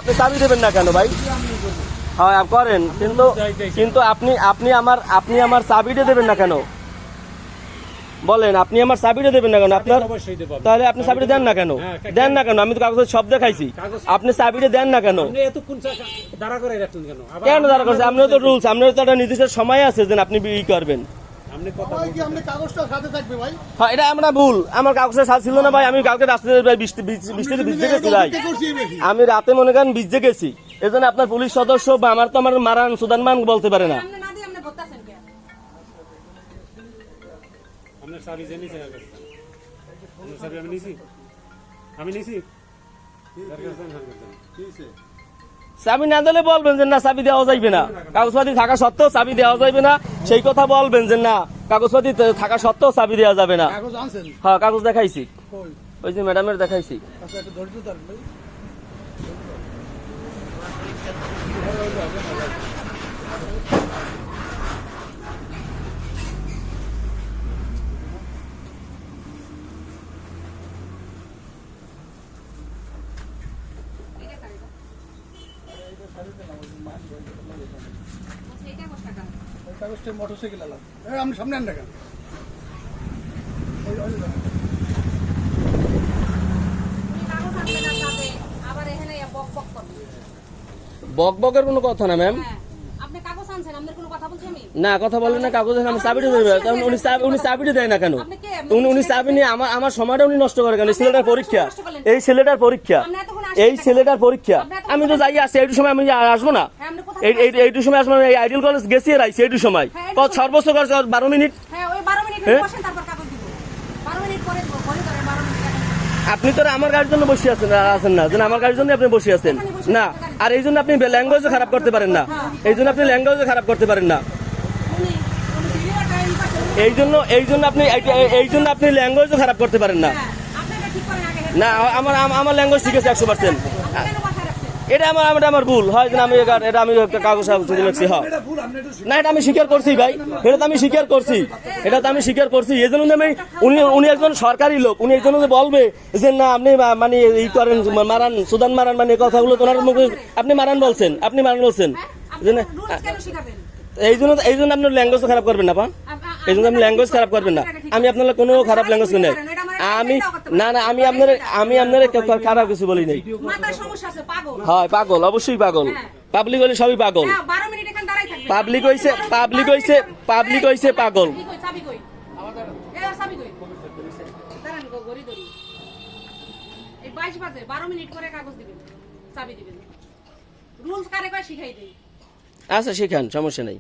আপনি চাবি দেবেন না কেন ভাই? হ্যাঁ করেন, কিন্তু কিন্তু আপনি আমার চাবিটা দেবেন না কেন বলেন? আপনি আমার চাবিটা দেবেন না কেন? আপনার তাহলে আপনি চাবিটা দেন না কেন? দেন না কেন? আমি তো কাগজের সব দেখাইছি, আপনি চাবিটা দেন না কেন? কেন দাঁড়া করছে? আপনার তো রুলস, আপনার তো একটা নির্দিষ্ট সময় আছে যে আপনি ই করবেন। হ্যাঁ এটা আমরা ভুল, আমার কাগজের সাথে ছিল না ভাই। আমি কালকে রাস্তায় বৃষ্টিতে ভিজে গেছি ভাই, আমি রাতে মনে করেন ভিজে গেছি, এই জন্য আপনার পুলিশ সদস্য বা আমার তো আমার মারান সুদানমান বলতে পারে না। চাবি না দিলে বলবেন যে না চাবি দেওয়া যাইবে না, কাগজপাতি থাকা সত্ত্বেও চাবি দেওয়া যাইবে না, সেই কথা বলবেন যে না কাগজপাতি থাকা সত্ত্বেও চাবি দেওয়া যাবে না। হ্যাঁ কাগজ দেখাইছি, ওই যে ম্যাডামের দেখাইছি। মোটরসাইকেল আমি সামনে আন দেখেন বক বকের কোনো কথা না ম্যাম, না কথা বলেন না। কাগজ আমি চাবিটা দেবে, উনি চাবিটা দেয় না কেন? উনি চাবি নিয়ে আমার সময়টা উনি নষ্ট করে কেন? ছেলেটার পরীক্ষা, এই ছেলেটার পরীক্ষা, এই ছেলেটার পরীক্ষা। আমি তো যাই আসছি, এইটু সময় আমি আসবো না, এইটু সময় আসবো না। এই আইডিয়াল কলেজ গেছি আর আইসি এইটু সময়, সর্বোচ্চ 12 মিনিট। আপনি তো আমার গাড়ির জন্য বসে আছেন না, যেন আমার গাড়ির জন্য আপনি বসে আছেন না। আর এই জন্য আপনি ল্যাঙ্গুয়েজও খারাপ করতে পারেন না, এই জন্য আপনি ল্যাঙ্গুয়েজও খারাপ করতে পারেন না, এই জন্য আপনি ল্যাঙ্গুয়েজও খারাপ করতে পারেন না। না আমার ল্যাঙ্গুয়েজ ঠিক আছে 100%। এটা আমার ভুল হয়, আমি কাগজ লিখছি। হ্যাঁ না এটা আমি স্বীকার করছি ভাই, এটা তো আমি স্বীকার করছি, এই জন্য আমি উনি একজন সরকারি লোক, উনি এই জন্য বলবে যে না আপনি মানে ই করেন মারান সুদান মারান, মানে কথাগুলো তোনার মুখে আপনি মারান বলছেন যে না, এই জন্য আপনার ল্যাঙ্গুয়েজ খারাপ করবেন না, এই জন্য আপনি ল্যাঙ্গুয়েজ খারাপ করবেন না। আমি আপনার কোনো খারাপ ল্যাঙ্গুয়েজ নেই, আমি আপনার খারাপ কিছু বলি নাই। হয় পাগল, অবশ্যই পাগল, পাবলিক হলে সবই পাগল, পাবলিক হইছে পাগল। আচ্ছা শিখান, সমস্যা নাই।